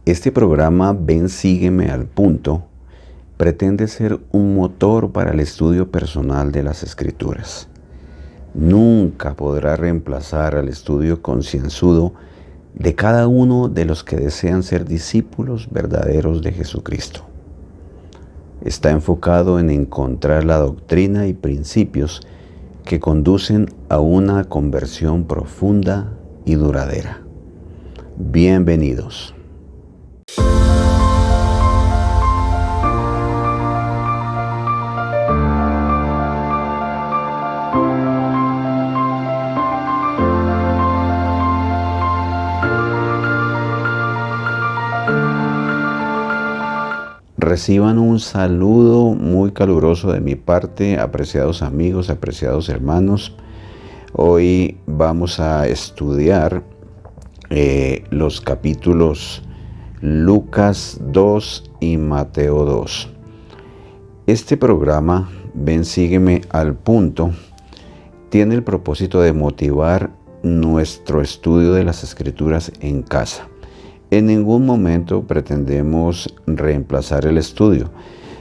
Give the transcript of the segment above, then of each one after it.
Este programa Ven Sígueme al Punto pretende ser un motor para el estudio personal de las Escrituras. Nunca podrá reemplazar al estudio concienzudo de cada uno de los que desean ser discípulos verdaderos de Jesucristo. Está enfocado en encontrar la doctrina y principios que conducen a una conversión profunda y duradera. Bienvenidos. Reciban un saludo muy caluroso de mi parte, apreciados amigos, apreciados hermanos. Hoy vamos a estudiar los capítulos Lucas 2 y Mateo 2. Este programa, Ven Sígueme al Punto, tiene el propósito de motivar nuestro estudio de las Escrituras en casa. En ningún momento pretendemos reemplazar el estudio,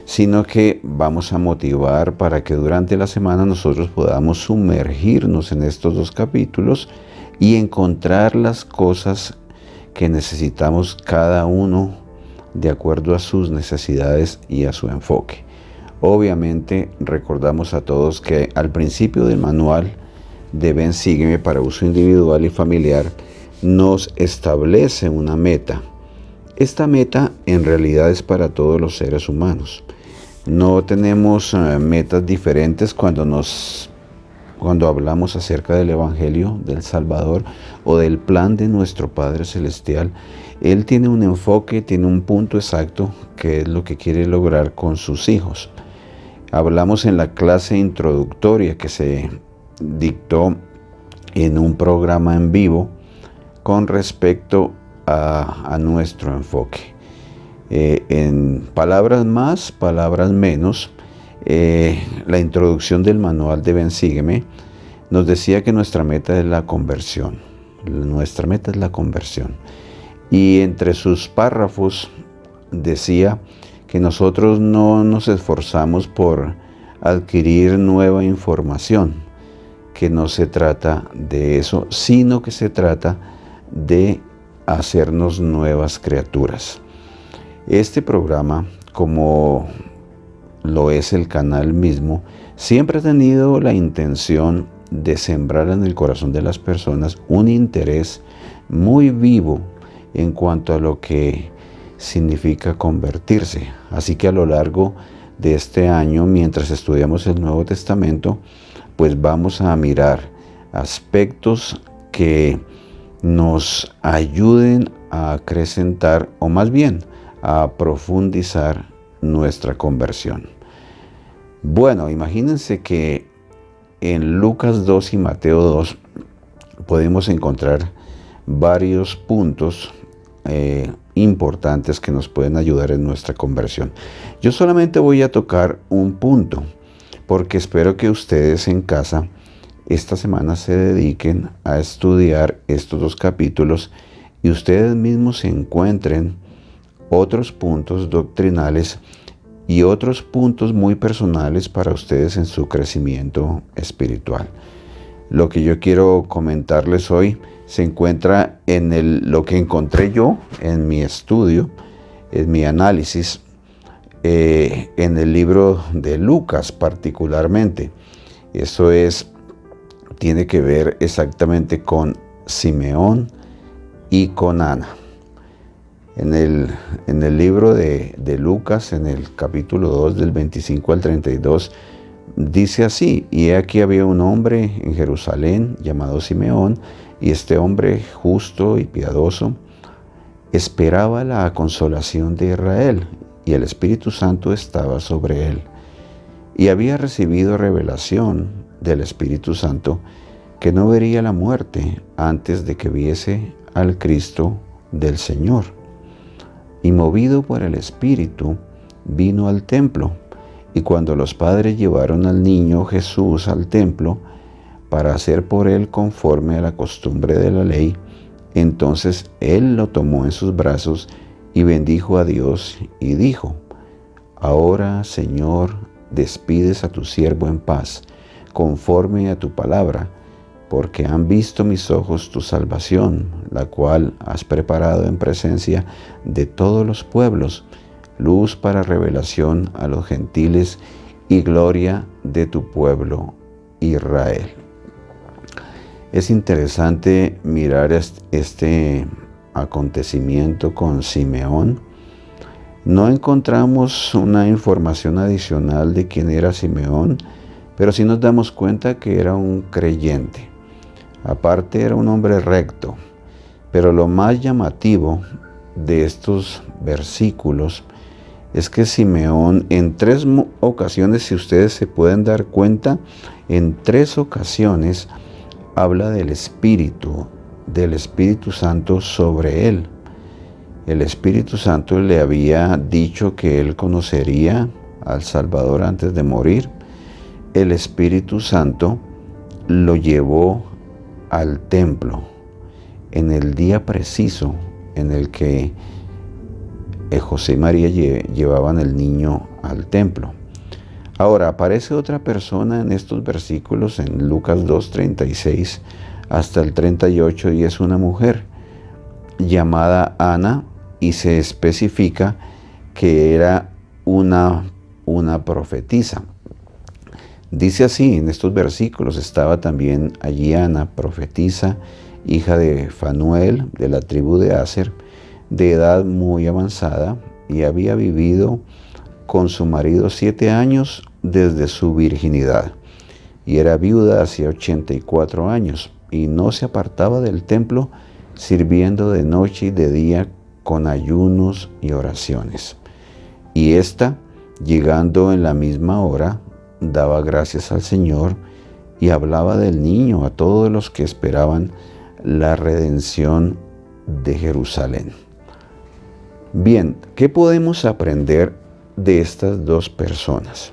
sino que vamos a motivar para que durante la semana nosotros podamos sumergirnos en estos dos capítulos y encontrar las cosas que necesitamos cada uno de acuerdo a sus necesidades y a su enfoque. Obviamente recordamos a todos que al principio del manual de Ven Sígueme para uso individual y familiar nos establece una meta. Esta meta en realidad es para todos los seres humanos. No tenemos metas diferentes cuando hablamos acerca del Evangelio del Salvador o del plan de nuestro Padre Celestial. Él tiene un enfoque, tiene un punto exacto que es lo que quiere lograr con sus hijos. Hablamos en la clase introductoria que se dictó en un programa en vivo con respecto a nuestro enfoque. En palabras más, palabras menos, la introducción del manual de Ven Sígueme nos decía que nuestra meta es la conversión. Nuestra meta es la conversión. Y entre sus párrafos decía que nosotros no nos esforzamos por adquirir nueva información, que no se trata de eso, sino que se trata de hacernos nuevas criaturas. Este programa, como lo es el canal mismo, siempre ha tenido la intención de sembrar en el corazón de las personas un interés muy vivo en cuanto a lo que significa convertirse. Así que a lo largo de este año, mientras estudiamos el Nuevo Testamento, pues vamos a mirar aspectos que nos ayuden a acrecentar, o más bien a profundizar nuestra conversión. Bueno, imagínense que en Lucas 2 y Mateo 2 podemos encontrar varios puntos importantes que nos pueden ayudar en nuestra conversión. Yo solamente voy a tocar un punto, porque espero que ustedes en casa esta semana se dediquen a estudiar estos dos capítulos y ustedes mismos se encuentren otros puntos doctrinales y otros puntos muy personales para ustedes en su crecimiento espiritual. Lo que yo quiero comentarles hoy se encuentra en lo que encontré yo en mi estudio, en mi análisis, en el libro de Lucas particularmente. Eso tiene que ver exactamente con Simeón y con Ana. En el libro de Lucas, en el capítulo 2, del 25 al 32, dice así: y aquí había un hombre en Jerusalén llamado Simeón, y este hombre justo y piadoso esperaba la consolación de Israel, y el Espíritu Santo estaba sobre él. Y había recibido revelación del Espíritu Santo que no vería la muerte antes de que viese al Cristo del Señor. Y movido por el Espíritu, vino al templo. Y cuando los padres llevaron al niño Jesús al templo para hacer por él conforme a la costumbre de la ley, entonces él lo tomó en sus brazos y bendijo a Dios y dijo: Ahora, Señor, despides a tu siervo en paz, conforme a tu palabra, porque han visto mis ojos tu salvación, la cual has preparado en presencia de todos los pueblos, luz para revelación a los gentiles y gloria de tu pueblo Israel. Es interesante mirar este acontecimiento con Simeón. No encontramos una información adicional de quién era Simeón, pero sí nos damos cuenta que era un creyente. Aparte, era un hombre recto. Pero lo más llamativo de estos versículos es que Simeón en 3 ocasiones, si ustedes se pueden dar cuenta, en 3 ocasiones habla del Espíritu Santo sobre él. El Espíritu Santo le había dicho que él conocería al Salvador antes de morir. El Espíritu Santo lo llevó al templo en el día preciso en el que José y María llevaban el niño al templo. Ahora, aparece otra persona en estos versículos, en Lucas 2:36 hasta el 38, y es una mujer llamada Ana, y se especifica que era una profetisa. Dice así en estos versículos: estaba también allí Ana, profetisa, hija de Fanuel, de la tribu de Aser, de edad muy avanzada, y había vivido con su marido 7 años desde su virginidad, y era viuda hacía 84 años, y no se apartaba del templo, sirviendo de noche y de día con ayunos y oraciones. Y ésta, llegando en la misma hora, daba gracias al Señor y hablaba del niño a todos los que esperaban la redención de Jerusalén. Bien, ¿qué podemos aprender de estas 2 personas?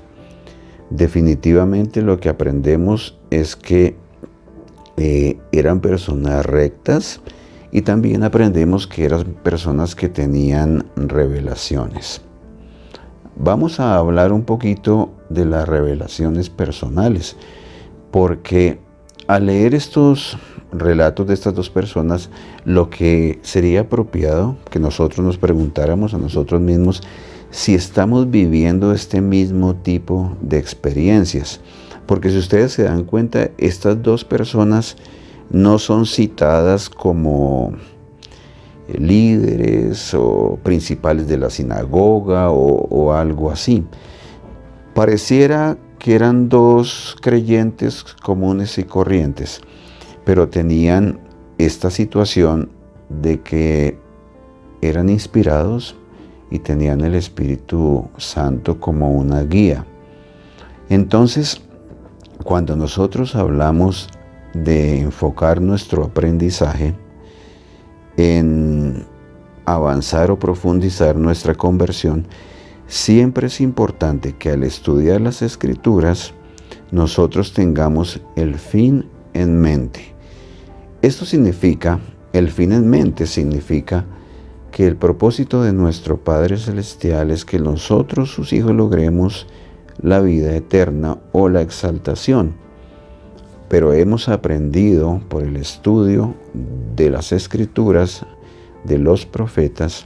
Definitivamente lo que aprendemos es que eran personas rectas, y también aprendemos que eran personas que tenían revelaciones. Vamos a hablar un poquito de las revelaciones personales, porque al leer estos relatos de estas 2 personas, lo que sería apropiado que nosotros nos preguntáramos a nosotros mismos si estamos viviendo este mismo tipo de experiencias. Porque si ustedes se dan cuenta, estas 2 personas no son citadas como líderes o principales de la sinagoga o algo así. Pareciera que eran 2 creyentes comunes y corrientes, pero tenían esta situación de que eran inspirados y tenían el Espíritu Santo como una guía. Entonces, cuando nosotros hablamos de enfocar nuestro aprendizaje en avanzar o profundizar nuestra conversión, siempre es importante que al estudiar las Escrituras nosotros tengamos el fin en mente. Esto significa, el fin en mente significa que el propósito de nuestro Padre Celestial es que nosotros, sus hijos, logremos la vida eterna o la exaltación. Pero hemos aprendido por el estudio de las Escrituras, de los profetas,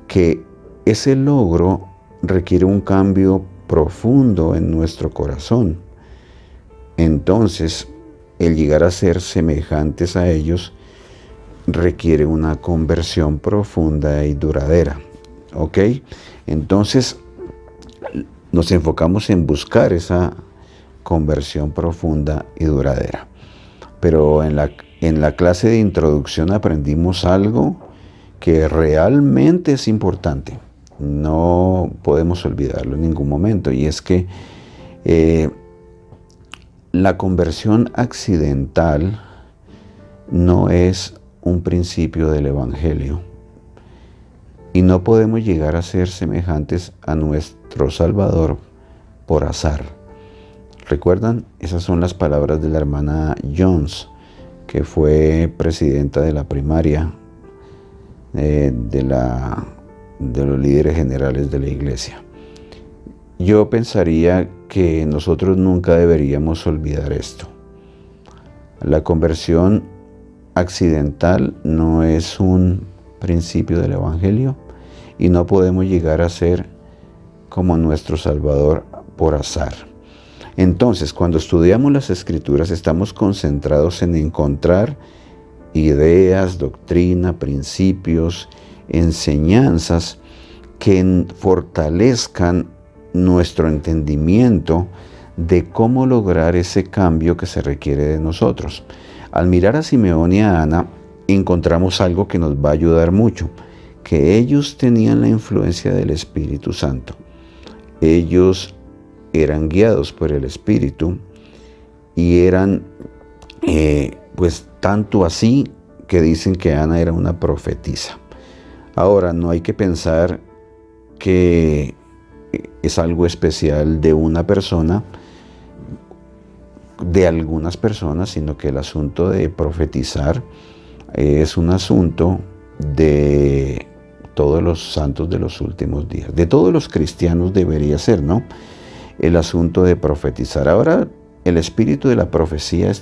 que ese logro requiere un cambio profundo en nuestro corazón. Entonces, el llegar a ser semejantes a ellos requiere una conversión profunda y duradera. ¿Ok? Entonces, nos enfocamos en buscar esa conversión profunda y duradera. Pero en la clase de introducción aprendimos algo que realmente es importante. No podemos olvidarlo en ningún momento, y es que la conversión accidental no es un principio del Evangelio, y no podemos llegar a ser semejantes a nuestro Salvador por azar. ¿Recuerdan? Esas son las palabras de la hermana Jones, que fue presidenta de la primaria de la de los líderes generales de la iglesia. Yo pensaría que nosotros nunca deberíamos olvidar esto. La conversión accidental no es un principio del Evangelio y no podemos llegar a ser como nuestro Salvador por azar. Entonces, cuando estudiamos las Escrituras, estamos concentrados en encontrar ideas, doctrina, principios, enseñanzas que fortalezcan nuestro entendimiento de cómo lograr ese cambio que se requiere de nosotros. Al mirar a Simeón y a Ana, encontramos algo que nos va a ayudar mucho, que ellos tenían la influencia del Espíritu Santo. Ellos eran guiados por el Espíritu y eran, pues tanto así que dicen que Ana era una profetisa. Ahora, no hay que pensar que es algo especial de una persona, de algunas personas, sino que el asunto de profetizar es un asunto de todos los santos de los últimos días. De todos los cristianos debería ser, ¿no? El asunto de profetizar. Ahora, el espíritu de la profecía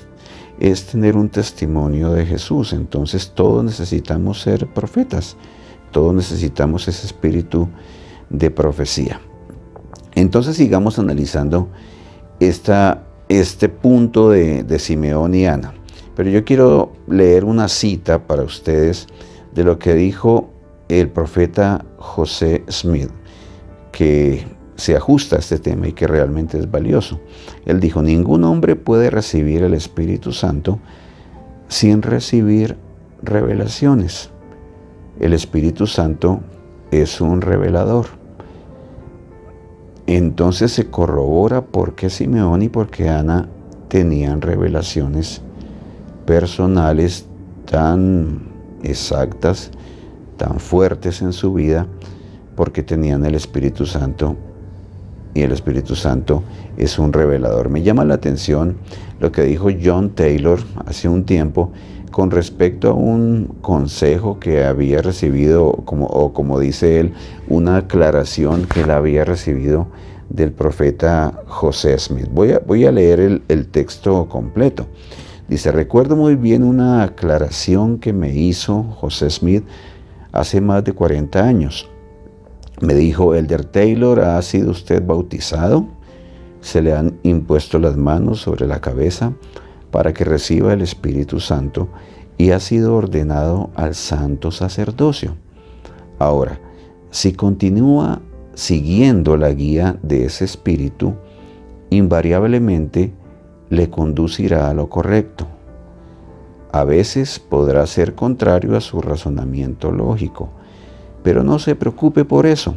es tener un testimonio de Jesús. Entonces, todos necesitamos ser profetas. Todos necesitamos ese espíritu de profecía. Entonces, sigamos analizando este punto de Simeón y Ana. Pero yo quiero leer una cita para ustedes de lo que dijo el profeta José Smith, que se ajusta a este tema y que realmente es valioso. Él dijo: ningún hombre puede recibir el Espíritu Santo sin recibir revelaciones. El Espíritu Santo es un revelador. Entonces se corrobora por qué Simeón y por qué Ana tenían revelaciones personales tan exactas, tan fuertes en su vida, porque tenían el Espíritu Santo, y el Espíritu Santo es un revelador. Me llama la atención lo que dijo John Taylor hace un tiempo con respecto a un consejo que había recibido, como dice él, una aclaración que él había recibido del profeta José Smith. Voy a leer el texto completo. Dice: recuerdo muy bien una aclaración que me hizo José Smith hace más de 40 años. Me dijo: Elder Taylor, ¿ha sido usted bautizado? Se le han impuesto las manos sobre la cabeza para que reciba el Espíritu Santo y ha sido ordenado al santo sacerdocio. Ahora, si continúa siguiendo la guía de ese Espíritu, invariablemente le conducirá a lo correcto. A veces podrá ser contrario a su razonamiento lógico, pero no se preocupe por eso.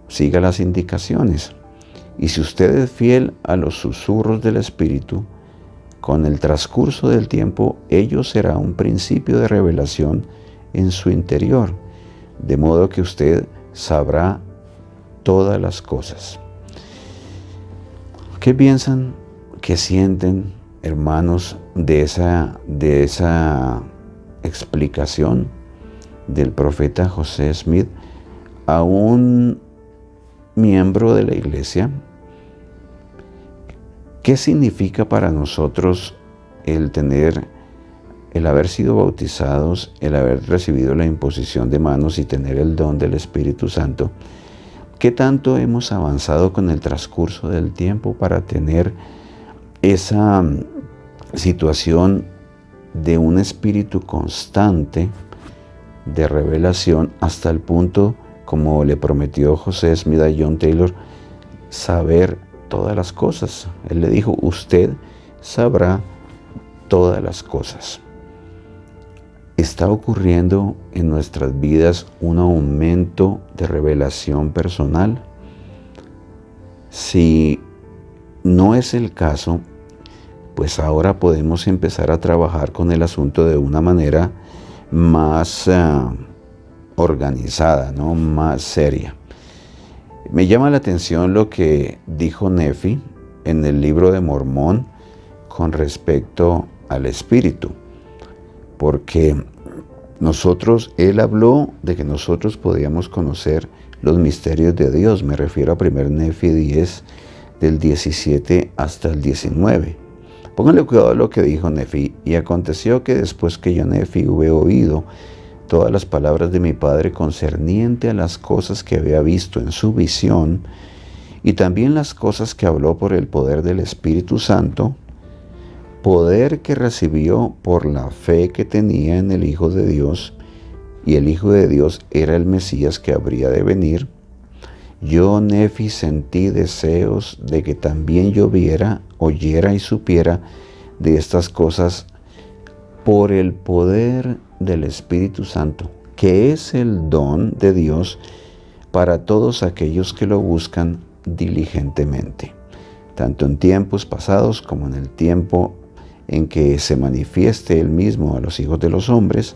Siga las indicaciones. Y si usted es fiel a los susurros del Espíritu, con el transcurso del tiempo, ello será un principio de revelación en su interior, de modo que usted sabrá todas las cosas. ¿Qué piensan, qué sienten, hermanos, de esa explicación del profeta José Smith a un miembro de la iglesia? ¿Qué significa para nosotros el haber sido bautizados, el haber recibido la imposición de manos y tener el don del Espíritu Santo? ¿Qué tanto hemos avanzado con el transcurso del tiempo para tener esa situación de un espíritu constante de revelación hasta el punto, como le prometió José Smith a John Taylor, saber todas las cosas? Él le dijo: usted sabrá todas las cosas. ¿Está ocurriendo en nuestras vidas un aumento de revelación personal? Si no es el caso, pues ahora podemos empezar a trabajar con el asunto de una manera más organizada, ¿no? Más seria. Me llama la atención lo que dijo Nefi en el libro de Mormón con respecto al Espíritu, porque Él habló de que nosotros podíamos conocer los misterios de Dios. Me refiero a 1 Nefi 10, del 17 hasta el 19. Pónganle cuidado a lo que dijo Nefi. Y aconteció que después que yo, Nefi, hube oído todas las palabras de mi padre concerniente a las cosas que había visto en su visión, y también las cosas que habló por el poder del Espíritu Santo, poder que recibió por la fe que tenía en el Hijo de Dios, y el Hijo de Dios era el Mesías que habría de venir, yo, Nefi, sentí deseos de que también yo viera, oyera y supiera de estas cosas por el poder del Espíritu Santo, que es el don de Dios para todos aquellos que lo buscan diligentemente, tanto en tiempos pasados como en el tiempo en que se manifieste Él mismo a los hijos de los hombres,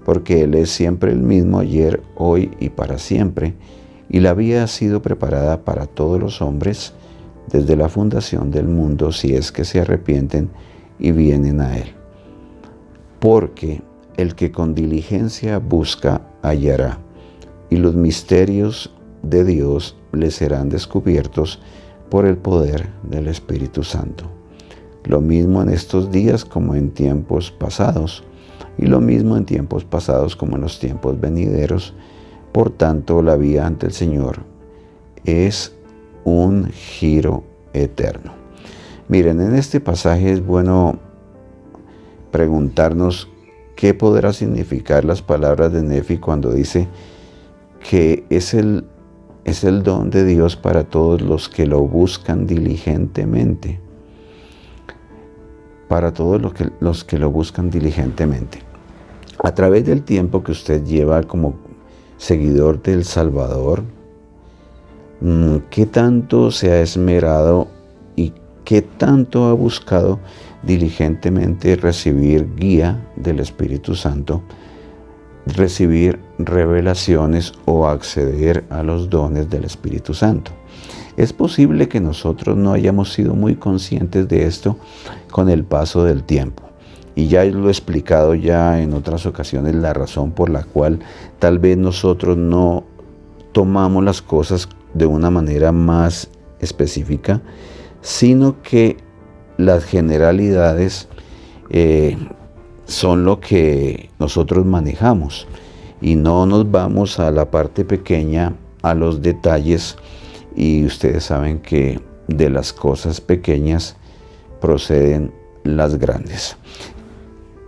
porque Él es siempre el mismo ayer, hoy y para siempre, y la vía ha sido preparada para todos los hombres desde la fundación del mundo, si es que se arrepienten y vienen a Él. Porque el que con diligencia busca, hallará, y los misterios de Dios le serán descubiertos por el poder del Espíritu Santo. Lo mismo en estos días como en tiempos pasados, y lo mismo en tiempos pasados como en los tiempos venideros. Por tanto, la vía ante el Señor es un giro eterno. Miren, en este pasaje es bueno preguntarnos qué podrá significar las palabras de Nefi cuando dice que es el don de Dios para todos los que lo buscan diligentemente. Para todos los que lo buscan diligentemente. A través del tiempo que usted lleva como seguidor del Salvador, ¿qué tanto se ha esmerado y qué tanto ha buscado diligentemente recibir guía del Espíritu Santo, recibir revelaciones o acceder a los dones del Espíritu Santo? Es posible que nosotros no hayamos sido muy conscientes de esto con el paso del tiempo. Y ya lo he explicado ya en otras ocasiones la razón por la cual tal vez nosotros no tomamos las cosas de una manera más específica, sino que las generalidades son lo que nosotros manejamos y no nos vamos a la parte pequeña, a los detalles, y ustedes saben que de las cosas pequeñas proceden las grandes.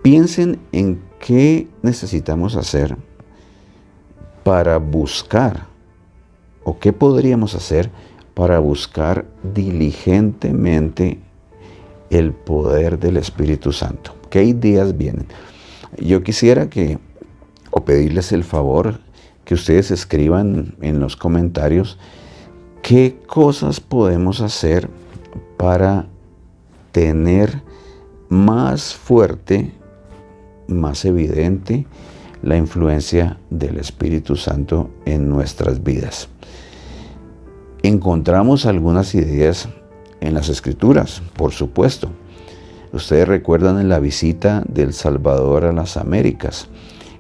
Piensen en qué necesitamos hacer para buscar, o qué podríamos hacer para buscar diligentemente el poder del Espíritu Santo. ¿Qué ideas vienen? Yo quisiera o pedirles el favor que ustedes escriban en los comentarios qué cosas podemos hacer para tener más fuerte, más evidente la influencia del Espíritu Santo en nuestras vidas. Encontramos algunas ideas en las Escrituras, por supuesto. Ustedes recuerdan en la visita del Salvador a las Américas.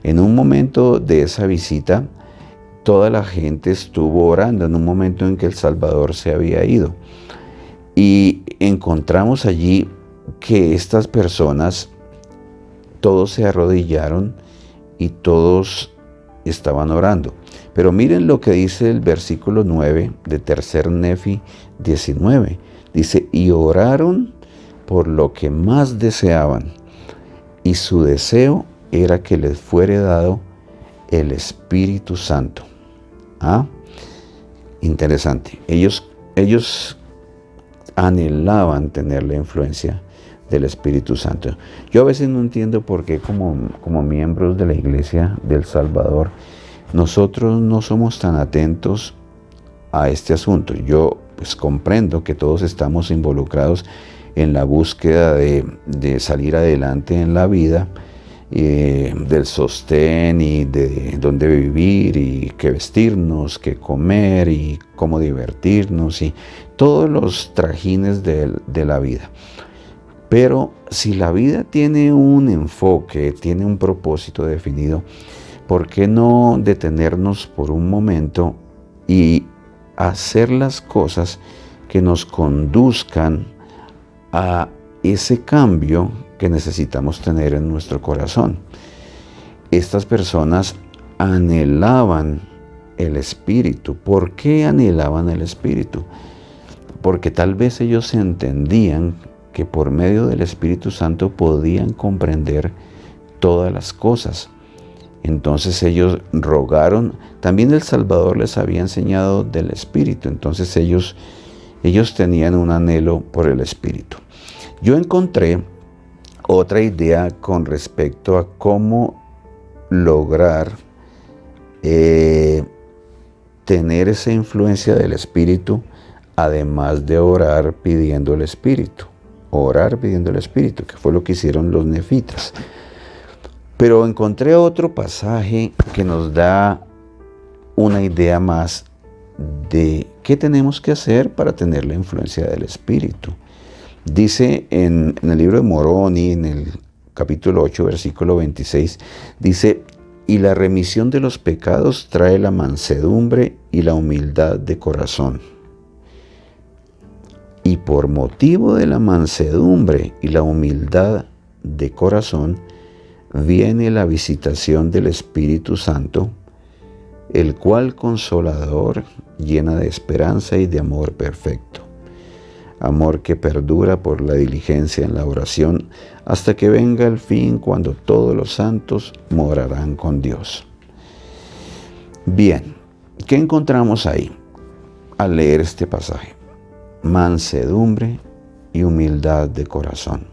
En un momento de esa visita, toda la gente estuvo orando, en un momento en que el Salvador se había ido. Y encontramos allí que estas personas, todos se arrodillaron y todos estaban orando. Pero miren lo que dice el versículo 9 de 3 Nefi 19. Dice, y oraron por lo que más deseaban, y su deseo era que les fuere dado el Espíritu Santo. Interesante. Ellos anhelaban tener la influencia del Espíritu Santo. Yo a veces no entiendo por qué como miembros de la Iglesia del Salvador nosotros no somos tan atentos a este asunto. Yo pues comprendo que todos estamos involucrados en la búsqueda de salir adelante en la vida, del sostén y de dónde vivir y qué vestirnos, qué comer y cómo divertirnos y todos los trajines de la vida. Pero si la vida tiene un enfoque, tiene un propósito definido, ¿por qué no detenernos por un momento y hacer las cosas que nos conduzcan a ese cambio que necesitamos tener en nuestro corazón? Estas personas anhelaban el Espíritu. ¿Por qué anhelaban el Espíritu? Porque tal vez ellos entendían que por medio del Espíritu Santo podían comprender todas las cosas. Entonces ellos rogaron. También el Salvador les había enseñado del Espíritu. Entonces ellos tenían un anhelo por el Espíritu. Yo encontré otra idea con respecto a cómo lograr tener esa influencia del Espíritu, además de orar pidiendo el Espíritu. Orar pidiendo el Espíritu, que fue lo que hicieron los nefitas. Pero encontré otro pasaje que nos da una idea más de qué tenemos que hacer para tener la influencia del Espíritu. Dice en el libro de Moroni, en el capítulo 8, versículo 26, dice: y la remisión de los pecados trae la mansedumbre y la humildad de corazón. Y por motivo de la mansedumbre y la humildad de corazón, viene la visitación del Espíritu Santo, el cual Consolador llena de esperanza y de amor perfecto. Amor que perdura por la diligencia en la oración hasta que venga el fin, cuando todos los santos morarán con Dios. Bien, ¿qué encontramos ahí al leer este pasaje? Mansedumbre y humildad de corazón.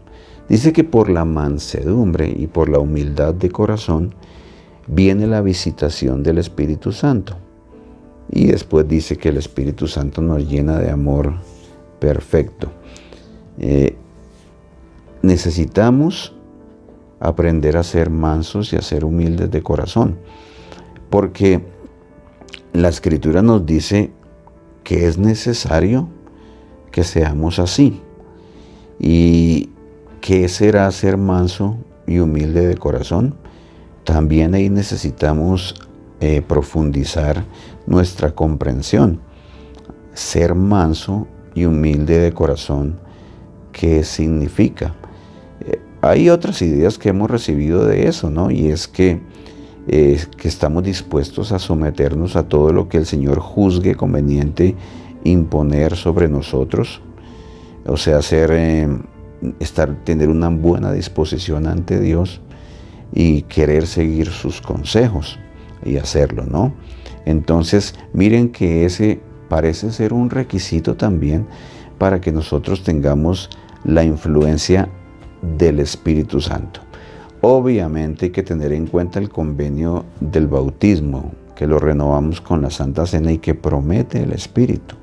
Dice que por la mansedumbre y por la humildad de corazón viene la visitación del Espíritu Santo. Y después dice que el Espíritu Santo nos llena de amor perfecto. Necesitamos aprender a ser mansos y a ser humildes de corazón, porque la Escritura nos dice que es necesario que seamos así. ¿Y qué será ser manso y humilde de corazón? También ahí necesitamos profundizar nuestra comprensión. Ser manso y humilde de corazón, ¿qué significa? Hay otras ideas que hemos recibido de eso, ¿no? Y es que estamos dispuestos a someternos a todo lo que el Señor juzgue conveniente imponer sobre nosotros. O sea, tener una buena disposición ante Dios y querer seguir sus consejos y hacerlo, ¿no? Entonces, miren que ese parece ser un requisito también para que nosotros tengamos la influencia del Espíritu Santo. Obviamente hay que tener en cuenta el convenio del bautismo, que lo renovamos con la Santa Cena y que promete el Espíritu.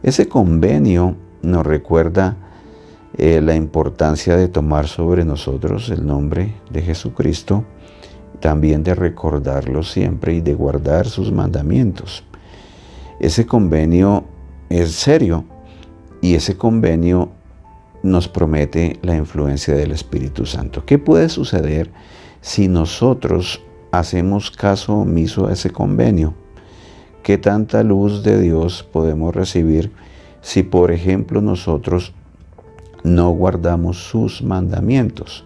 Ese convenio nos recuerda la importancia de tomar sobre nosotros el nombre de Jesucristo, también de recordarlo siempre y de guardar sus mandamientos. Ese convenio es serio y ese convenio nos promete la influencia del Espíritu Santo. ¿Qué puede suceder si nosotros hacemos caso omiso a ese convenio? ¿Qué tanta luz de Dios podemos recibir si, por ejemplo, nosotros no guardamos sus mandamientos?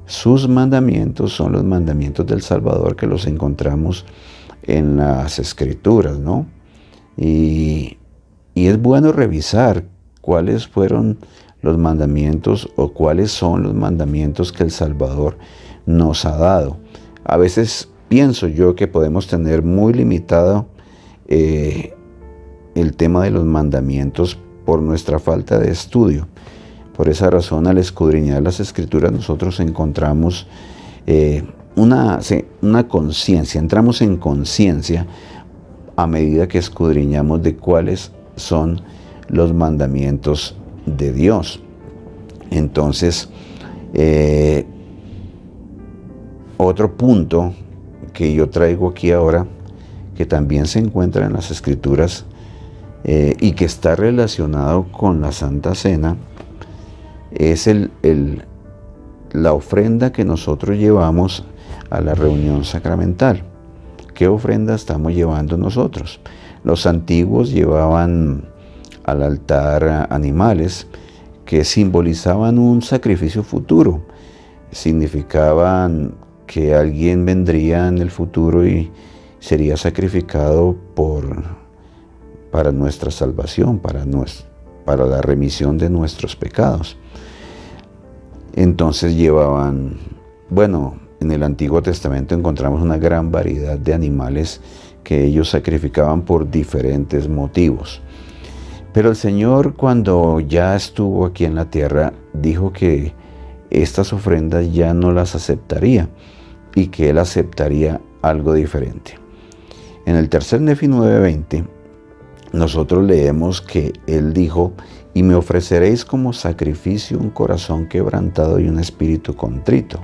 Sus mandamientos son los mandamientos del Salvador, que los encontramos en las Escrituras, ¿no? Y es bueno revisar cuáles fueron los mandamientos o cuáles son los mandamientos que el Salvador nos ha dado. A veces pienso yo que podemos tener muy limitado el tema de los mandamientos por nuestra falta de estudio. Por esa razón, al escudriñar las Escrituras, nosotros encontramos una conciencia, entramos en conciencia a medida que escudriñamos de cuáles son los mandamientos de Dios. Entonces, otro punto que yo traigo aquí ahora, que también se encuentra en las Escrituras y que está relacionado con la Santa Cena, es la ofrenda que nosotros llevamos a la reunión sacramental. ¿Qué ofrenda estamos llevando nosotros? Los antiguos llevaban al altar animales que simbolizaban un sacrificio futuro. Significaban que alguien vendría en el futuro y sería sacrificado para nuestra salvación, para la remisión de nuestros pecados. Entonces llevaban, en el Antiguo Testamento encontramos una gran variedad de animales que ellos sacrificaban por diferentes motivos. Pero el Señor, cuando ya estuvo aquí en la tierra, dijo que estas ofrendas ya no las aceptaría y que Él aceptaría algo diferente. En el tercer Nefi 9:20, nosotros leemos que Él dijo: y me ofreceréis como sacrificio un corazón quebrantado y un espíritu contrito.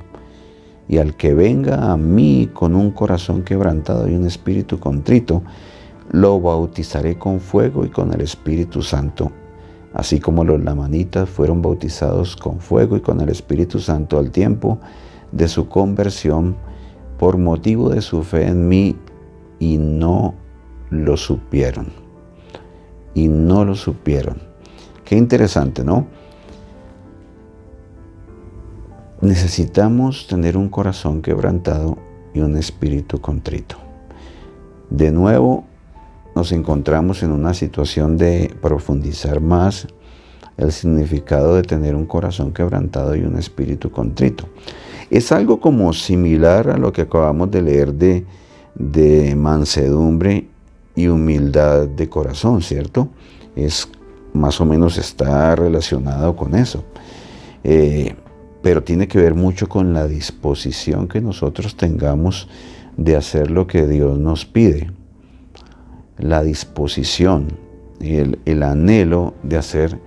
Y al que venga a mí con un corazón quebrantado y un espíritu contrito, lo bautizaré con fuego y con el Espíritu Santo, así como los lamanitas fueron bautizados con fuego y con el Espíritu Santo al tiempo de su conversión por motivo de su fe en mí, y no lo supieron. Y no lo supieron. Qué interesante, ¿no? Necesitamos tener un corazón quebrantado y un espíritu contrito. De nuevo, nos encontramos en una situación de profundizar más el significado de tener un corazón quebrantado y un espíritu contrito. Es algo como similar a lo que acabamos de leer de mansedumbre y humildad de corazón, ¿cierto? Es más o menos, está relacionado con eso. Pero tiene que ver mucho con la disposición que nosotros tengamos de hacer lo que Dios nos pide. La disposición y el anhelo de hacer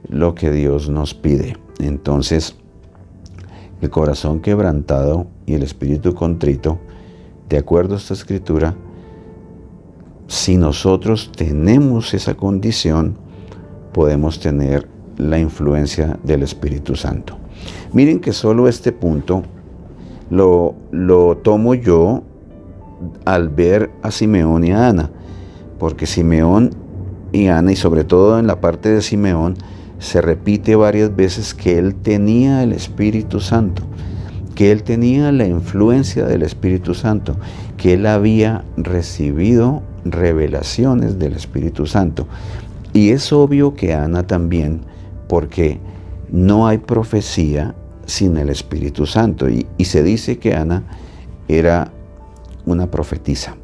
lo que Dios nos pide. Entonces, el corazón quebrantado y el espíritu contrito, de acuerdo a esta escritura, si nosotros tenemos esa condición, podemos tener la influencia del Espíritu Santo. Miren que solo este punto lo tomo yo al ver a Simeón y a Ana, porque Simeón y Ana, y sobre todo en la parte de Simeón, se repite varias veces que él tenía el Espíritu Santo, que él tenía la influencia del Espíritu Santo, que él había recibido revelaciones del Espíritu Santo. Y es obvio que Ana también, porque no hay profecía sin el Espíritu Santo. Y se dice que Ana era una profetisa.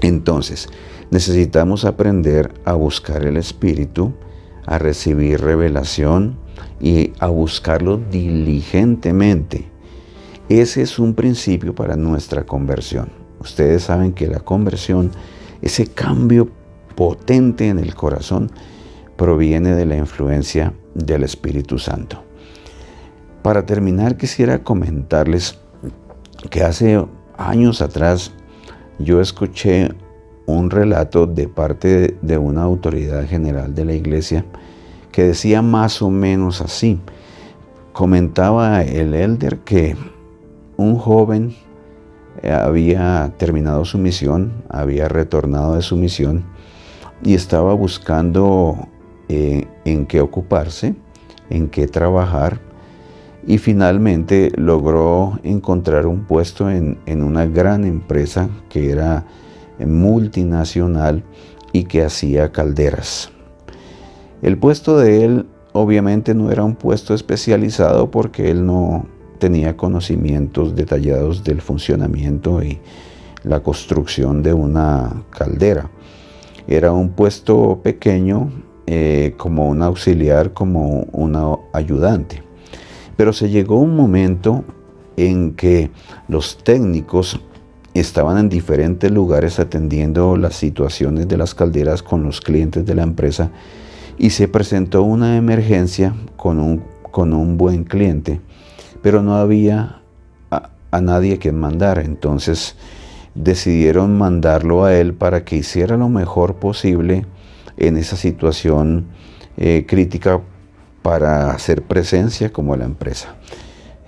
Entonces, necesitamos aprender a buscar el Espíritu, a recibir revelación y a buscarlo diligentemente. Ese es un principio para nuestra conversión. Ustedes saben que la conversión, ese cambio potente en el corazón, proviene de la influencia del Espíritu Santo. Para terminar, quisiera comentarles que hace años atrás yo escuché un relato de parte de una autoridad general de la iglesia que decía más o menos así. Comentaba el elder que un joven había terminado su misión, había retornado de su misión y estaba buscando en qué ocuparse, en qué trabajar, y finalmente logró encontrar un puesto en una gran empresa que era multinacional y que hacía calderas. El puesto de él obviamente no era un puesto especializado porque él no tenía conocimientos detallados del funcionamiento y la construcción de una caldera. Era un puesto pequeño, como un auxiliar, como un ayudante. Pero se llegó un momento en que los técnicos estaban en diferentes lugares atendiendo las situaciones de las calderas con los clientes de la empresa, y se presentó una emergencia con un buen cliente, pero no había a nadie que mandar. Entonces decidieron mandarlo a él para que hiciera lo mejor posible en esa situación crítica para hacer presencia como la empresa.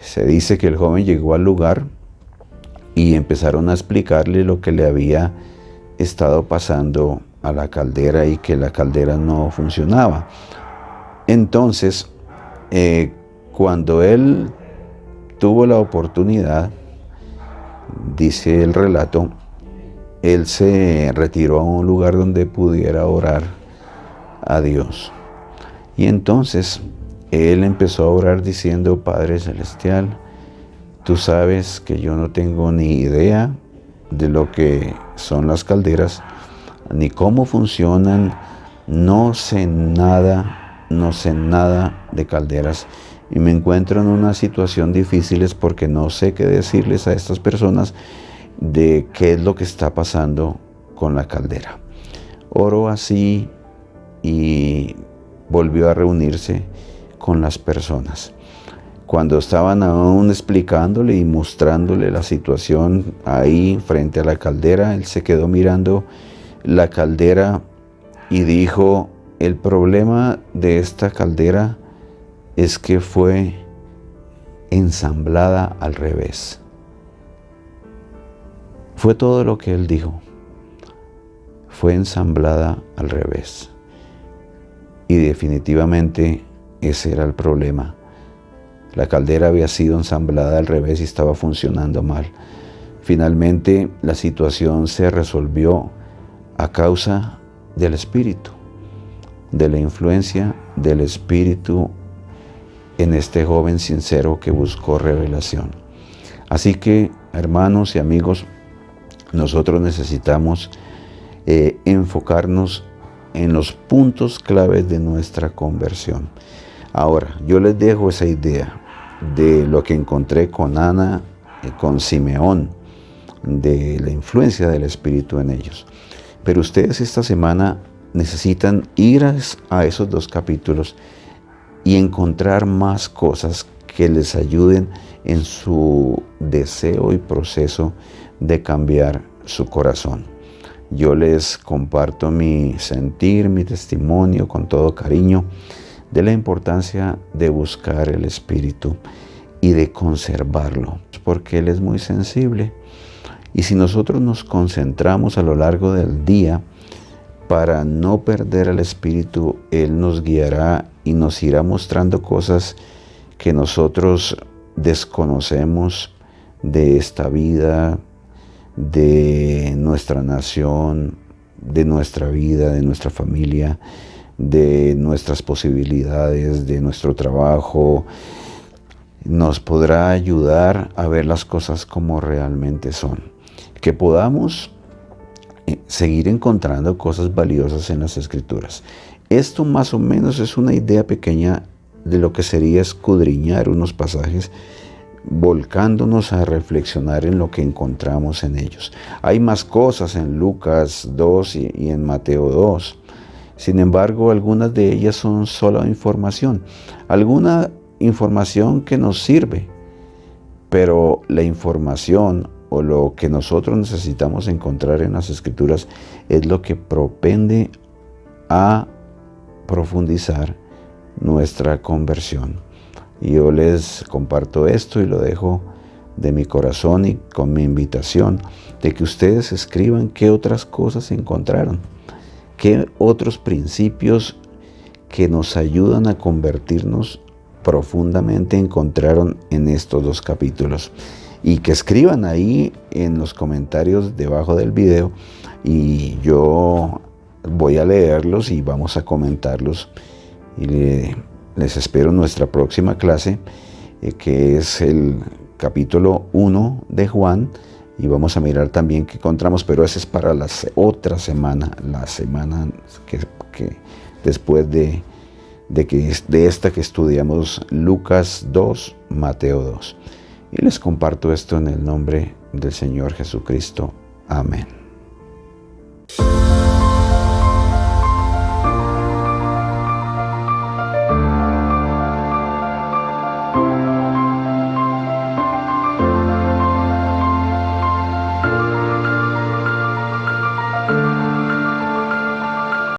Se dice que el joven llegó al lugar y empezaron a explicarle lo que le había estado pasando a la caldera y que la caldera no funcionaba. Entonces, cuando él tuvo la oportunidad, dice el relato, él se retiró a un lugar donde pudiera orar a Dios. Y entonces él empezó a orar diciendo: Padre Celestial, tú sabes que yo no tengo ni idea de lo que son las calderas, ni cómo funcionan, no sé nada de calderas. Y me encuentro en una situación difícil porque no sé qué decirles a estas personas de qué es lo que está pasando con la caldera. Oró así y volvió a reunirse con las personas. Cuando estaban aún explicándole y mostrándole la situación ahí frente a la caldera, él se quedó mirando la caldera y dijo: el problema de esta caldera es que fue ensamblada al revés. Fue todo lo que él dijo. Fue ensamblada al revés. Y definitivamente ese era el problema. La caldera había sido ensamblada al revés y estaba funcionando mal. Finalmente la situación se resolvió a causa del Espíritu, de la influencia del Espíritu en este joven sincero que buscó revelación. Así que, hermanos y amigos, nosotros necesitamos enfocarnos en los puntos claves de nuestra conversión. Ahora, yo les dejo esa idea de lo que encontré con Ana, con Simeón, de la influencia del Espíritu en ellos. Pero ustedes esta semana necesitan ir a esos 2 capítulos y encontrar más cosas que les ayuden en su deseo y proceso de cambiar su corazón. Yo les comparto mi sentir, mi testimonio con todo cariño de la importancia de buscar el Espíritu y de conservarlo, porque Él es muy sensible. Y si nosotros nos concentramos a lo largo del día para no perder el Espíritu, Él nos guiará y nos irá mostrando cosas que nosotros desconocemos de esta vida, de nuestra nación, de nuestra vida, de nuestra familia, de nuestras posibilidades, de nuestro trabajo. Nos podrá ayudar a ver las cosas como realmente son. Que podamos seguir encontrando cosas valiosas en las Escrituras. Esto más o menos es una idea pequeña de lo que sería escudriñar unos pasajes, volcándonos a reflexionar en lo que encontramos en ellos. Hay más cosas en Lucas 2 y en Mateo 2. Sin embargo, algunas de ellas son solo información. Alguna información que nos sirve, pero la información o lo que nosotros necesitamos encontrar en las Escrituras es lo que propende a profundizar nuestra conversión. Y yo les comparto esto y lo dejo de mi corazón y con mi invitación de que ustedes escriban qué otras cosas encontraron, qué otros principios que nos ayudan a convertirnos profundamente encontraron en estos 2 capítulos. Y que escriban ahí en los comentarios debajo del video y yo voy a leerlos y vamos a comentarlos. Y les espero en nuestra próxima clase, que es el capítulo 1 de Juan, y vamos a mirar también qué encontramos, pero esa es para la otra semana, la semana que después de esta que estudiamos Lucas 2, Mateo 2. Y les comparto esto en el nombre del Señor Jesucristo. Amén.